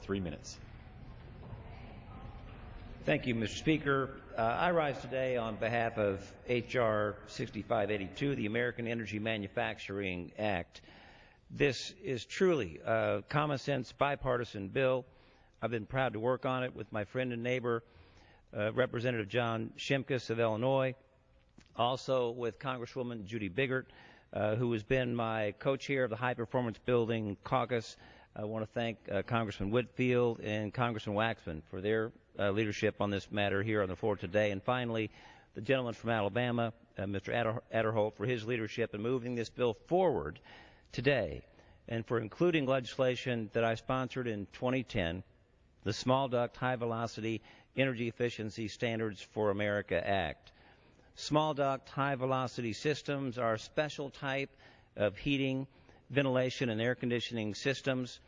3 minutes. Thank you, Mr. Speaker. I rise today on behalf of H.R. 6582, the American Energy Manufacturing Act. This is truly a common sense bipartisan bill. I've been proud to work on it with my friend and neighbor, Representative John Shimkus of Illinois, also with Congresswoman Judy Biggert, who has been my co-chair of the High Performance Building Caucus. I want to thank Congressman Whitfield and Congressman Waxman for their leadership on this matter here on the floor today. And finally, the gentleman from Alabama, Mr. Adderholt, for his leadership in moving this bill forward today and for including legislation that I sponsored in 2010, the Small Duct High Velocity Energy Efficiency Standards for America Act. Small duct high velocity systems are a special type of heating, ventilation, and air conditioning systems.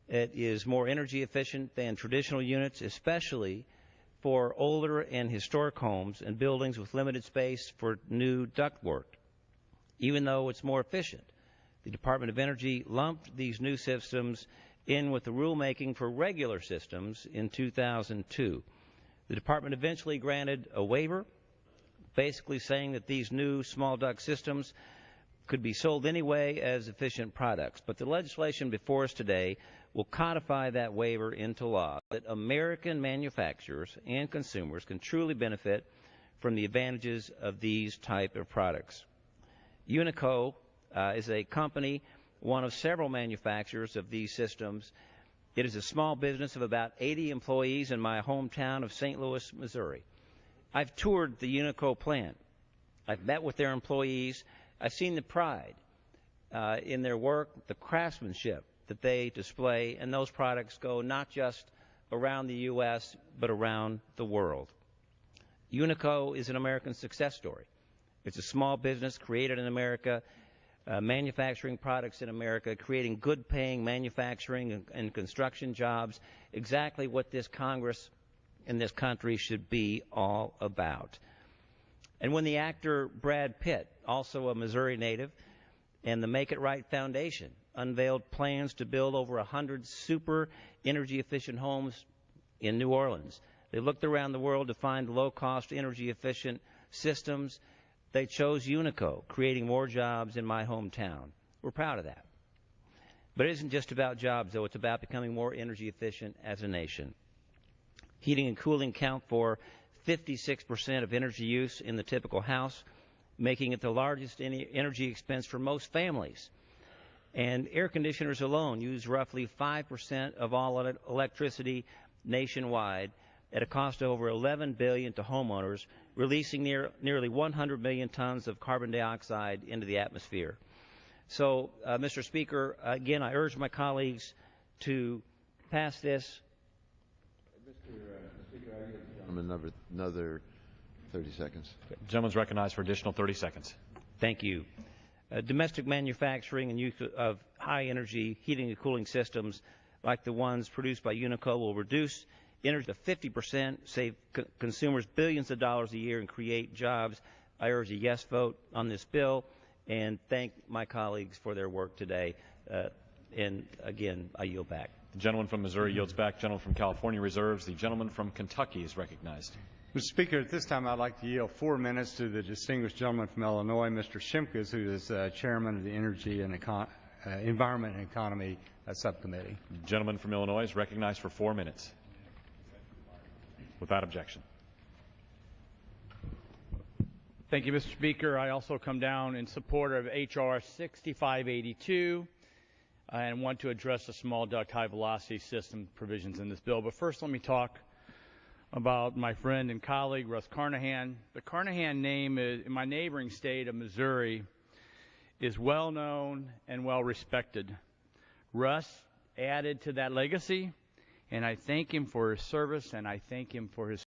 It is more energy efficient than traditional units, especially for older and historic homes and buildings with limited space for new ductwork. Even though it's more efficient, the Department of Energy lumped these new systems in with the rulemaking for regular systems in 2002. The Department eventually granted a waiver, basically saying that these new small duct systems could be sold anyway as efficient products. But the legislation before us today will codify that waiver into law, that American manufacturers and consumers can truly benefit from the advantages of these type of products. Unico is a company, one of several manufacturers of these systems. It is a small business of about 80 employees in my hometown of St. Louis, Missouri. I've toured the Unico plant. I've met with their employees. I've seen the pride in their work, the craftsmanship that they display, and those products go not just around the U.S., but around the world. Unico is an American success story. It's a small business created in America, manufacturing products in America, creating good-paying manufacturing and construction jobs, exactly what this Congress and this country should be all about. And when the actor Brad Pitt, also a Missouri native, and the Make It Right Foundation unveiled plans to build over 100 super energy-efficient homes in New Orleans, they looked around the world to find low-cost, energy-efficient systems. They chose Unico, creating more jobs in my hometown. We're proud of that. But it isn't just about jobs, though. It's about becoming more energy efficient as a nation. Heating and cooling account for 56% of energy use in the typical house, making it the largest energy expense for most families. And air conditioners alone use roughly 5% of all electricity nationwide at a cost of over $11 billion to homeowners, releasing nearly 100 million tons of carbon dioxide into the atmosphere. So, Mr. Speaker, again, I urge my colleagues to pass this. Mr. Speaker, I give the gentleman another 30 seconds. The gentleman's recognized for additional 30 seconds. Thank you. Domestic manufacturing and use of high-energy heating and cooling systems like the ones produced by Unico will reduce energy to 50%, save consumers billions of dollars a year, and create jobs. I urge a yes vote on this bill and thank my colleagues for their work today. And again, I yield back. The gentleman from Missouri yields back. Gentleman from California reserves. The gentleman from Kentucky is recognized. Mr. Speaker, at this time I'd like to yield 4 minutes to the distinguished gentleman from Illinois, Mr. Shimkus, who is chairman of the Energy and Environment and Economy Subcommittee. The gentleman from Illinois is recognized for 4 minutes. Without objection. Thank you, Mr. Speaker. I also come down in support of H.R. 6582 and want to address the small duct high velocity system provisions in this bill. But first, let me talk about my friend and colleague, Russ Carnahan. The Carnahan name in my neighboring state of Missouri is well known and well respected. Russ added to that legacy, and I thank him for his service, and I thank him for his